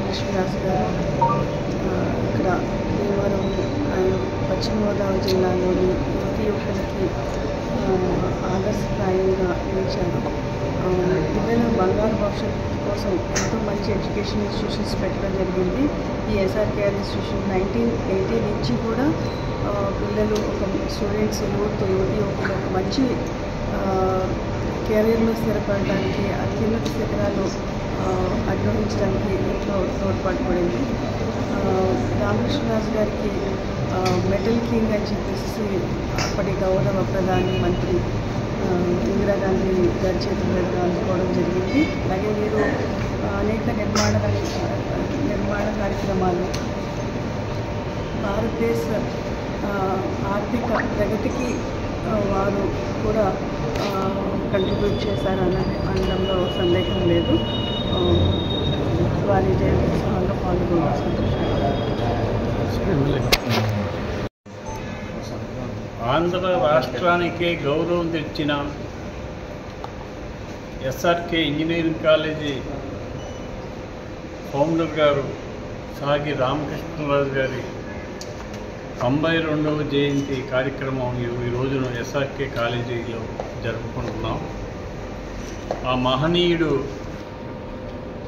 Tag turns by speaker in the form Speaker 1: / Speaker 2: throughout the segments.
Speaker 1: రామకృష్ణదాస్ గారు ఇక్కడ భీమవరం పశ్చిమ గోదావరి జిల్లాలోని యువతి యువకులకి ఆదర్శప్రాయంగా నిలిచారు. పిల్లల బంగారు భవిష్యత్తు కోసం ఎంతో మంచి ఎడ్యుకేషన్ ఇన్స్టిట్యూషన్స్ పెట్టడం జరిగింది. ఈ ఎస్ఆర్కేఆర్ ఇన్స్టిట్యూషన్ 1980 నుంచి కూడా పిల్లలు స్టూడెంట్స్ యువతి యువకులు ఒక మంచి కెరీర్లో స్థిరపడడానికి అత్యున్నత శిఖరాలు అధిరోహించడానికి ఎంతో తోడ్పాటుపడింది. రామకృష్ణదాస్ గారికి మెటల్ కింగ్ అని చెప్పేసి అప్పటి గౌరవ ప్రధాని మంత్రి ఇందిరాగాంధీ గారి చేతుల మీదుగా అందుకోవడం జరిగింది. అలాగే వీరు అనేక నిర్మాణ కార్యక్రమాలు భారతదేశ ఆర్థిక ప్రగతికి వారు కూడా కంట్రిబ్యూట్ చేశారనడంలో సందేహం లేదు. వారి జయంతి ఉత్సవాల్లో పాల్గొన్న సంతోషంగా.
Speaker 2: ఆంధ్ర రాష్ట్రానికే గౌరవం తెచ్చిన ఎస్ఆర్కే ఇంజనీరింగ్ కాలేజీ ఫౌండర్ గారు సాగి రామకృష్ణరాజు గారి 92వ జయంతి కార్యక్రమం ఈ రోజున ఎస్ఆర్కే కాలేజీలో జరుపుకుంటున్నాం. ఆ మహనీయుడు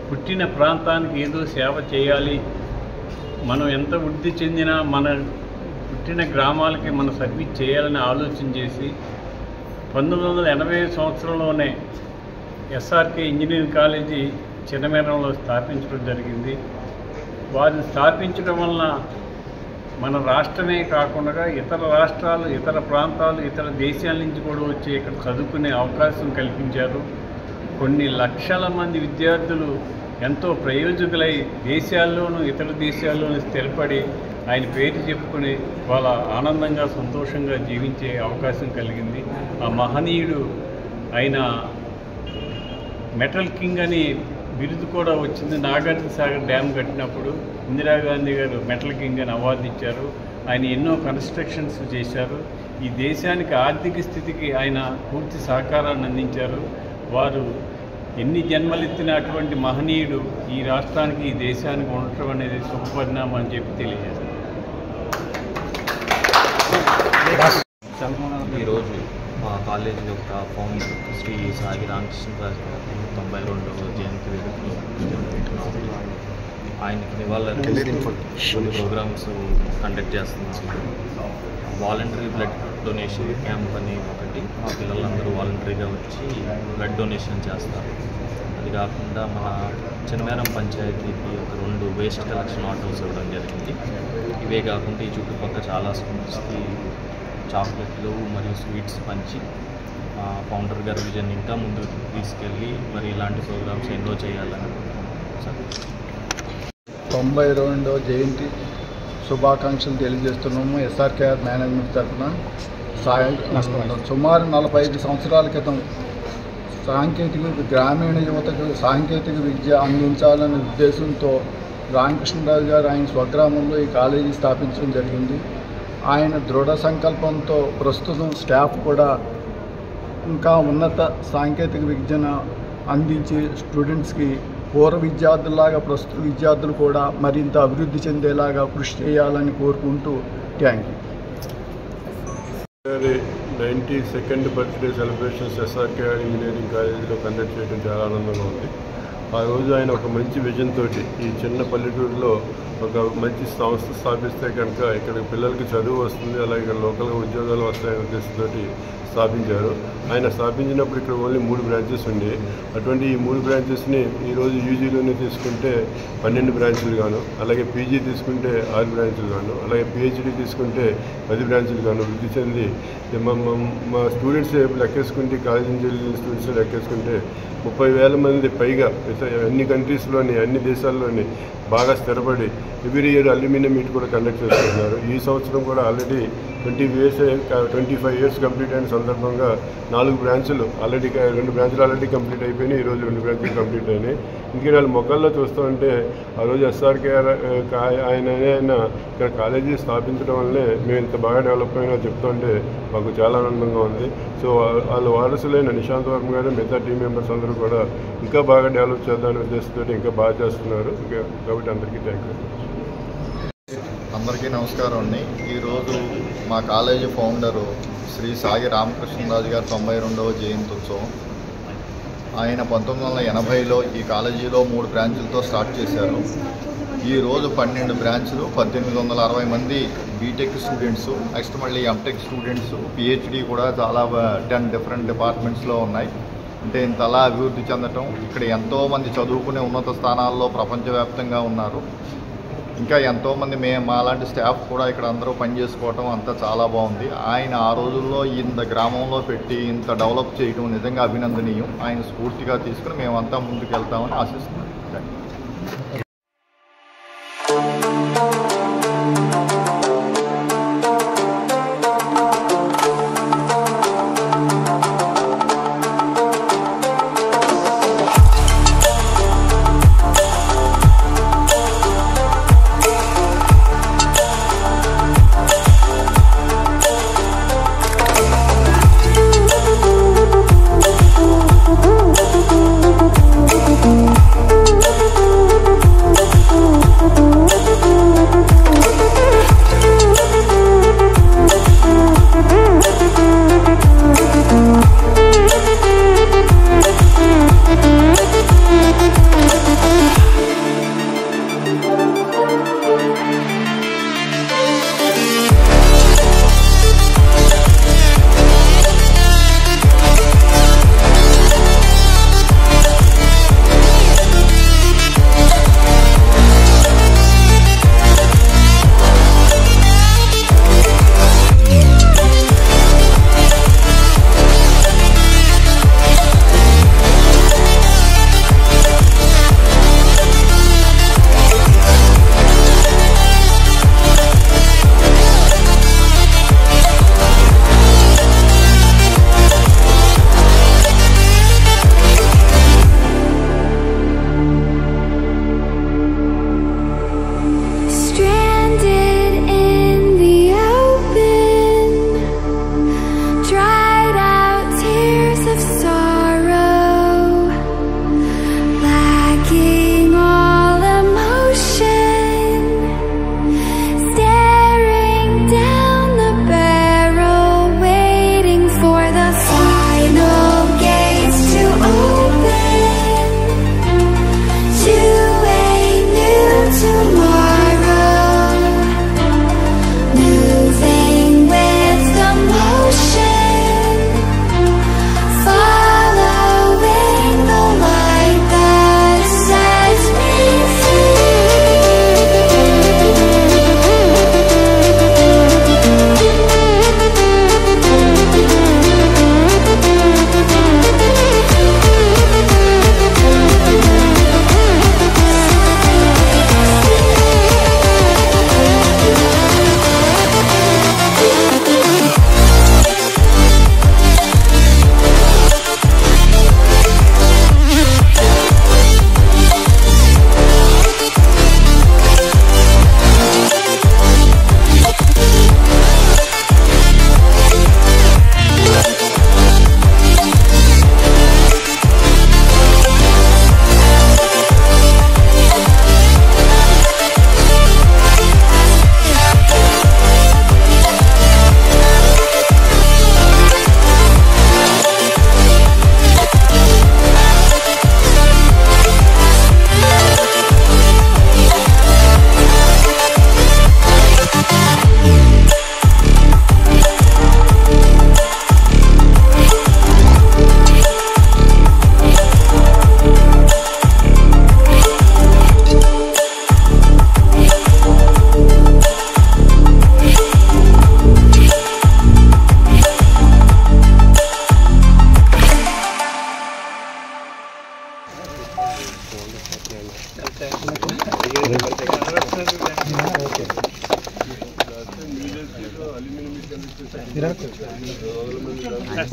Speaker 2: పుట్టిన ప్రాంతానికి ఏదో సేవ చేయాలి, మనం ఎంత వృద్ధి చెందినా మన పుట్టిన గ్రామాలకి మన సర్వీస్ చేయాలని ఆలోచన చేసి 1980 సంవత్సరంలోనే ఎస్ఆర్కే ఇంజనీరింగ్ కాలేజీ చిన్నమేరంలో స్థాపించడం జరిగింది. వారిని స్థాపించడం వలన మన రాష్ట్రమే కాకుండా ఇతర రాష్ట్రాలు, ఇతర ప్రాంతాలు, ఇతర దేశాల నుంచి కూడా వచ్చి ఇక్కడ చదువుకునే అవకాశం కల్పించారు. కొన్ని లక్షల మంది విద్యార్థులు ఎంతో ప్రయోజకులై దేశాల్లోనూ ఇతర దేశాల్లోనూ స్థిరపడి ఆయన పేరు చెప్పుకుని వాళ్ళ ఆనందంగా సంతోషంగా జీవించే అవకాశం కలిగింది. ఆ మహనీయుడు ఆయన మెటల్ కింగ్ అని బిరుదు కూడా వచ్చింది. నాగార్జున సాగర్ డ్యామ్ కట్టినప్పుడు ఇందిరాగాంధీ గారు మెటల్ కింగ్ అని అవార్డు ఇచ్చారు. ఆయన ఎన్నో కన్స్ట్రక్షన్స్ చేశారు. ఈ దేశానికి ఆర్థిక స్థితికి ఆయన పూర్తి సహకారాన్ని అందించారు. వారు ఎన్ని జన్మలెత్తిన అటువంటి మహనీయుడు ఈ రాష్ట్రానికి, ఈ దేశానికి ఉండటం అనేది శుభపరిణామం అని చెప్పి తెలియజేస్తారు.
Speaker 3: ఈరోజు మా కాలేజీ యొక్క ఫౌండర్ శ్రీ సాగి రామకృష్ణరాజు గారి 92వ జయంతి వేడుకలు ఆయనకి నివాళులర్పిస్తూ కొన్ని ప్రోగ్రామ్స్ కండక్ట్ చేస్తున్నాం. వాలంటరీ బ్లడ్ డొనేషన్ క్యాంప్ అని ఒకటి, మా పిల్లలందరూ వాలంటరీగా వచ్చి బ్లడ్ డొనేషన్ చేస్తారు. అది కాకుండా మన చిన్నమేరం పంచాయతీకి ఒక 2 వేస్ట్ కలెక్షన్ ఆటోస్ ఇవ్వడం జరిగింది. ఇవే కాకుండా ఈ చుట్టుపక్కల చాలా స్కూల్స్కి చాక్లెట్లు మరియు స్వీట్స్ పంచి ఫౌండర్ గారి విజన్ ఇంకా ముందుకు తీసుకెళ్ళి మరి ఇలాంటి ప్రోగ్రామ్స్ ఎన్నో చేయాలని సార్.
Speaker 4: 92వ జయంతి శుభాకాంక్షలు తెలియజేస్తున్నాము. ఎస్ఆర్కేఆర్ మేనేజ్మెంట్ తరఫున సుమారు 45 సంవత్సరాల క్రితం గ్రామీణ యువతకు సాంకేతిక విద్య అందించాలనే ఉద్దేశంతో రామకృష్ణరాజు గారు ఆయన స్వగ్రామంలో ఈ కాలేజీ స్థాపించడం జరిగింది. ఆయన దృఢ సంకల్పంతో ప్రస్తుతం స్టాఫ్ కూడా ఇంకా ఉన్నత సాంకేతిక విద్యను అందించి స్టూడెంట్స్కి పూర్వ విద్యార్థుల్లాగా ప్రస్తుత విద్యార్థులు కూడా మరింత అభివృద్ధి చెందేలాగా కృషి చేయాలని కోరుకుంటూ thank you.
Speaker 5: 92nd birthday celebrations SRKR engineering కాలేజీలో కండక్ట్ చేయడం చాలా ఆనందంగా ఉంది. ఆ రోజు ఆయన ఒక మంచి విజన్ తోటి ఈ చిన్న పల్లెటూరులో ఒక మంచి సంస్థ స్థాపిస్తే కనుక ఇక్కడ పిల్లలకి చదువు వస్తుంది, అలాగే ఇక్కడ లోకల్గా ఉద్యోగాలు వస్తాయనే ఉద్దేశంతో స్థాపించారు. ఆయన స్థాపించినప్పుడు ఇక్కడ ఓన్లీ 3 బ్రాంచెస్ ఉండే, అటువంటి ఈ 3 బ్రాంచెస్ని ఈరోజు యూజీలోనే తీసుకుంటే 12 బ్రాంచులు గాను, అలాగే పీజీ తీసుకుంటే 6 బ్రాంచులు గాను, అలాగే పిహెచ్డీ తీసుకుంటే 10 బ్రాంచులు గాను వృద్ధి చెంది మా స్టూడెంట్స్ లెక్కేసుకుంటే కాలేజీ నుంచి వెళ్ళిన స్టూడెంట్స్ లెక్కేసుకుంటే 30,000 మంది పైగా అన్ని కంట్రీస్లోని, అన్ని దేశాల్లోని బాగా స్థిరపడి ఎవ్రీ ఇయర్ అల్యూమినియం మీట్ కూడా కండక్ట్ చేస్తున్నారు. ఈ సంవత్సరం కూడా ఆల్రెడీ 25 ఇయర్స్ కంప్లీట్ అయిన సందర్భంగా 4 బ్రాంచులు ఆల్రెడీ 2 బ్రాంచులు ఆల్రెడీ కంప్లీట్ అయిపోయినాయి. ఈరోజు 2 బ్రాంచులు కంప్లీట్ అయినాయి. ఇందుకే వాళ్ళు మొక్కల్లో చూస్తూ ఉంటే ఆ రోజు ఎస్ఆర్కేఆర్ ఆయన ఇక్కడ కాలేజీ స్థాపించడం వల్లే మేము ఇంత బాగా డెవలప్ అయినా చెప్తుంటే మాకు చాలా ఆనందంగా ఉంది. సో వాళ్ళ వారసులైన నిశాంత్ వర్మ గారు మిగతా టీం మెంబర్స్ అందరూ కూడా ఇంకా బాగా డెవలప్ చేద్దామనే ఉద్దేశంతో ఇంకా బాగా చేస్తున్నారు. కాబట్టి అందరికీ థ్యాంక్ యూ.
Speaker 6: అందరికీ నమస్కారం అండి. ఈరోజు మా కాలేజీ ఫౌండరు శ్రీ సాయి రామకృష్ణరాజు గారి 92వ జయంత్యుత్సవం. ఆయన 1980లో ఈ కాలేజీలో 3 బ్రాంచులతో స్టార్ట్ చేశారు. ఈరోజు 12 బ్రాంచ్లు, 1860 మంది బీటెక్ స్టూడెంట్స్, నెక్స్ట్ మళ్ళీ ఎంటెక్ స్టూడెంట్స్, పిహెచ్డి కూడా చాలా 10 డిఫరెంట్ డిపార్ట్మెంట్స్లో ఉన్నాయి. అంటే ఇంతలా అభివృద్ధి చెందటం, ఇక్కడ ఎంతోమంది చదువుకునే ఉన్నత స్థానాల్లో ప్రపంచవ్యాప్తంగా ఉన్నారు. ఇంకా ఎంతోమంది మాలాంటి స్టాఫ్ కూడా ఇక్కడ అందరూ పనిచేసుకోవటం అంతా చాలా బాగుంది. ఆయన ఆ రోజుల్లో ఇంత గ్రామంలో పెట్టి ఇంత డెవలప్ చేయడం నిజంగా అభినందనీయం. ఆయన స్ఫూర్తిగా తీసుకుని మేమంతా ముందుకు వెళ్తామని ఆశిస్తున్నాం.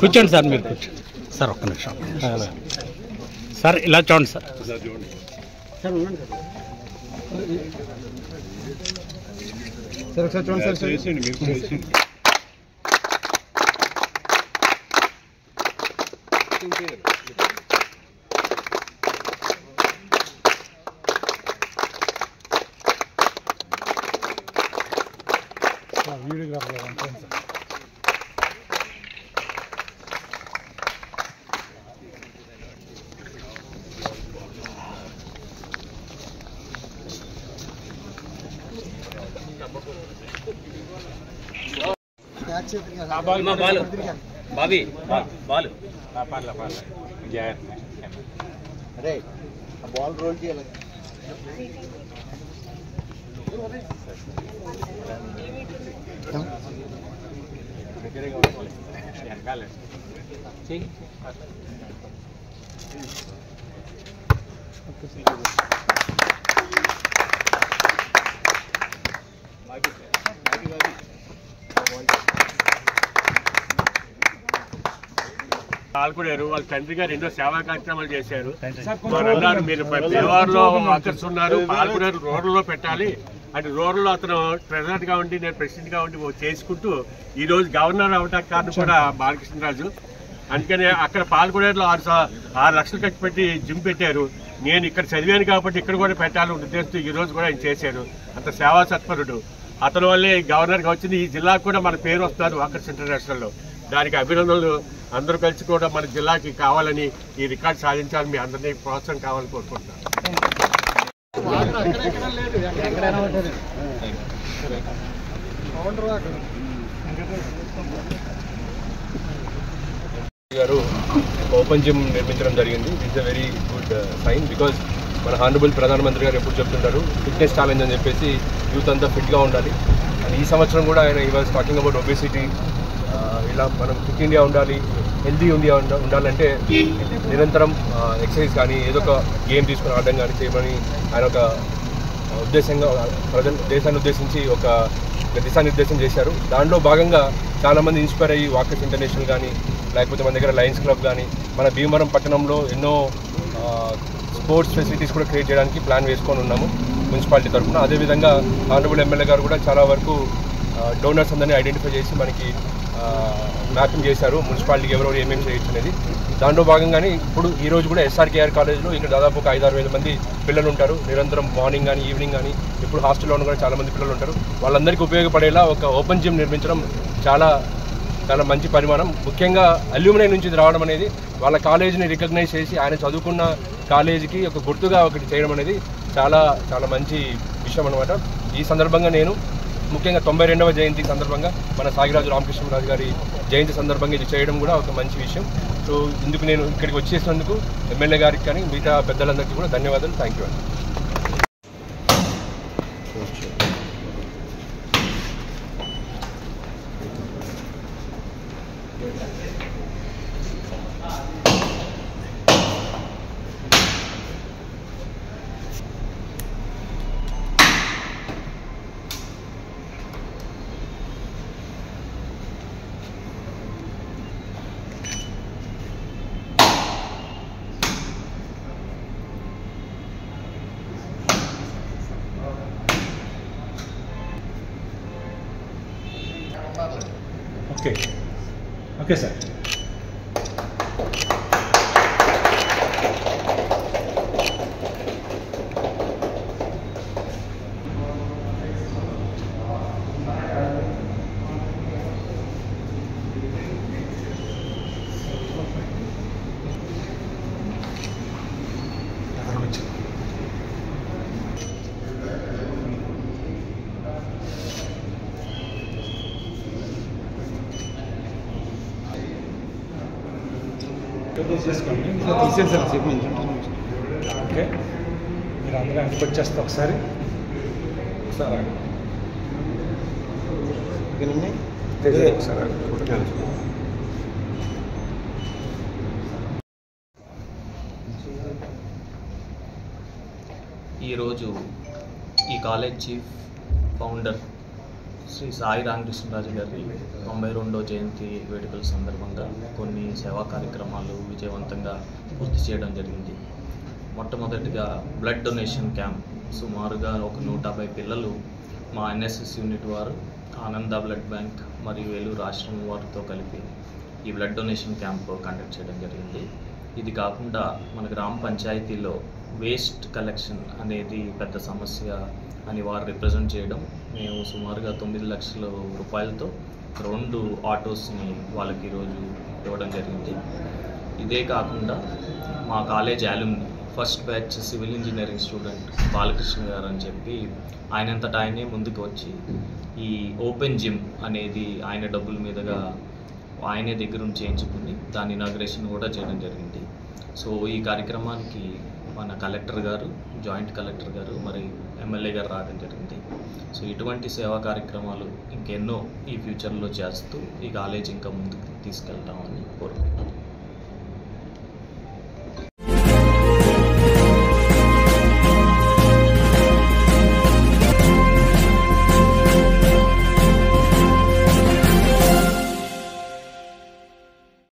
Speaker 7: కూర్చోండి సార్, మీరు కూర్చోండి సార్. ఒక్క నిమిషం సార్, ఇలా చూడండి సార్. సార్ ఉండండి సార్, ఒకసారి చూడండి సార్. చేసేయండి మీరు చేసేయండి.
Speaker 3: బాబీ బాల్
Speaker 6: అరే ఆ బాల్ రోల్ చేయాలి.
Speaker 5: పాల్గొన్నారు. వాళ్ళ తండ్రి గారు ఎన్నో సేవా కార్యక్రమాలు చేశారు. వారు అన్నారు, మీరు దేవారులో వర్కర్స్ ఉన్నారు, పాల్గొన్నారు, రూరల్లో పెట్టాలి అంటే రూరల్లో అతను ప్రెసిడెంట్ గా ఉండి నేను ప్రెసిడెంట్ గా ఉండి చేసుకుంటూ ఈ రోజు గవర్నర్ అవడానికి కారణం కూడా బాలకృష్ణరాజు. అందుకని అక్కడ పాల్గొనేలో 6 లక్షలు ఖర్చు పెట్టి జిమ్ పెట్టారు. నేను ఇక్కడ చదివాను కాబట్టి ఇక్కడ కూడా పెట్టాలని ఉద్దేశంతో ఈ రోజు కూడా ఆయన చేశారు. అంత సేవా సత్పరుడు. అతని వల్లే గవర్నర్గా వచ్చింది. ఈ జిల్లాకు కూడా మన పేరు వస్తారు వాకర్స్ ఇంటర్నేషనల్లో. దానికి అభినందనలు. అందరూ కలిసి కూడా మన జిల్లాకి కావాలని ఈ రికార్డు సాధించాలని మీ అందరినీ ప్రోత్సాహం కావాలని కోరుకుంటున్నాను. గారు ఓపెన్ జిమ్ నిర్మించడం జరిగింది. It's a very good sign. Because మన హానరబుల్ ప్రధానమంత్రి గారు ఎప్పుడు చెప్తుంటారు ఫిట్నెస్ ఛాలెంజ్ అని చెప్పేసి యూత్ అంతా ఫిట్గా ఉండాలి. అండ్ ఈ సంవత్సరం కూడా ఆయన ఈ వాజ్ టాకింగ్ అబౌట్ ఒబేసిటీ. ఇలా మనం ఫిట్ ఇండియా ఉండాలి, హెల్తీ ఇండియా ఉండాలంటే నిరంతరం ఎక్సర్సైజ్ కానీ ఏదో ఒక గేమ్ తీసుకుని ఆడడం కానీ చేయమని ఆయన ఒక ఉద్దేశంగా దేశాన్ని ఉద్దేశించి ఒక దిశానిర్దేశం చేశారు. దాంట్లో భాగంగా చాలామంది ఇన్స్పైర్ అయ్యి వాకర్స్ ఇంటర్నేషనల్ కానీ లేకపోతే మన దగ్గర లయన్స్ క్లబ్ కానీ మన భీమవరం పట్టణంలో ఎన్నో స్పోర్ట్స్ ఫెసిలిటీస్ కూడా క్రియేట్ చేయడానికి ప్లాన్ వేసుకొని ఉన్నాము మున్సిపాలిటీ తరఫున. అదేవిధంగా హానరబుల్ ఎమ్మెల్యే గారు కూడా చాలా వరకు డోనర్స్ అందరినీ ఐడెంటిఫై చేసి మనకి మ్యాపింగ్ చేశారు మున్సిపాలిటీకి ఎవరెవరు ఏమేమి చేయొచ్చు అనేది. దాంట్లో భాగంగానే ఇప్పుడు ఈరోజు కూడా ఎస్ఆర్కేఆర్ కాలేజ్లో ఇక్కడ దాదాపు ఒక 5-6 వేల మంది పిల్లలు ఉంటారు. నిరంతరం మార్నింగ్ కానీ ఈవినింగ్ కానీ ఇప్పుడు హాస్టల్లో కూడా చాలామంది పిల్లలు ఉంటారు. వాళ్ళందరికీ ఉపయోగపడేలా ఒక ఓపెన్ జిమ్ నిర్మించడం చాలా చాలా మంచి పరిమాణం. ముఖ్యంగా అల్యూమినియం నుంచి రావడం అనేది వాళ్ళ కాలేజీని రికగ్నైజ్ చేసి ఆయన చదువుకున్న కాలేజీకి ఒక గుర్తుగా ఒకటి చేయడం అనేది చాలా చాలా మంచి విషయం అనమాట. ఈ సందర్భంగా నేను ముఖ్యంగా 92వ జయంతి సందర్భంగా మన సాగిరాజు రామకృష్ణరాజు గారి జయంతి సందర్భంగా ఇది చేయడం కూడా ఒక మంచి విషయం. సో ఇందుకు నేను ఇక్కడికి వచ్చేసినందుకు ఎమ్మెల్యే గారికి కానీ మిగతా పెద్దలందరికీ కూడా ధన్యవాదాలు. థ్యాంక్ యూ అండి.
Speaker 7: Okay sir. తీసేసుకోండి, తీసేసాను చూపించండి. ఓకే, మీరు అందరూ వెనక్కి వచ్చేస్తే ఒకసారి
Speaker 3: ఈరోజు ఈ college chief founder Shri Sai Ramakrishnaraju గారి 92వ జయంతి వేడుకల సందర్భంగా కొన్ని సేవా కార్యక్రమాలు విజయవంతంగా పూర్తి చేయడం జరిగింది. మొట్టమొదటిగా బ్లడ్ డొనేషన్ క్యాంప్. సుమారుగా ఒక 150 పిల్లలు మా ఎన్ఎస్ఎస్ యూనిట్ వారు, ఆనంద బ్లడ్ బ్యాంక్ మరియు ఏలూరు ఆశ్రమం వారితో కలిపి ఈ బ్లడ్ డొనేషన్ క్యాంప్ కండక్ట్ చేయడం జరిగింది. ఇది కాకుండా మన గ్రామ పంచాయతీలో వేస్ట్ కలెక్షన్ అనేది పెద్ద సమస్య అని వారు రిప్రజెంట్ చేయడం, మేము సుమారుగా 9 లక్షల రూపాయలతో 2 ఆటోస్ని వాళ్ళకి ఈరోజు ఇవ్వడం జరిగింది. ఇదే కాకుండా మా college alumni first batch civil engineering student Balakrishna గారు అని చెప్పి ఆయనంతటా ఆయనే ముందుకు వచ్చి ఈ ఓపెన్ జిమ్ అనేది ఆయన డబ్బుల మీదుగా ఆయనే దగ్గర నుంచి చేయించుకుని దాని ఇనాగ్రేషన్ కూడా చేయడం జరిగింది. సో ఈ కార్యక్రమానికి మన కలెక్టర్ గారు, జాయింట్ కలెక్టర్ గారు, మరి ఎమ్మెల్యే గారు రావడం జరిగింది. సో ఇటువంటి సేవా కార్యక్రమాలు ఇంకెన్నో ఈ ఫ్యూచర్లో చేస్తూ ఈ కాలేజ్ ఇంకా ముందుకు తీసుకెళ్తామని కోరుకుంటున్నాను.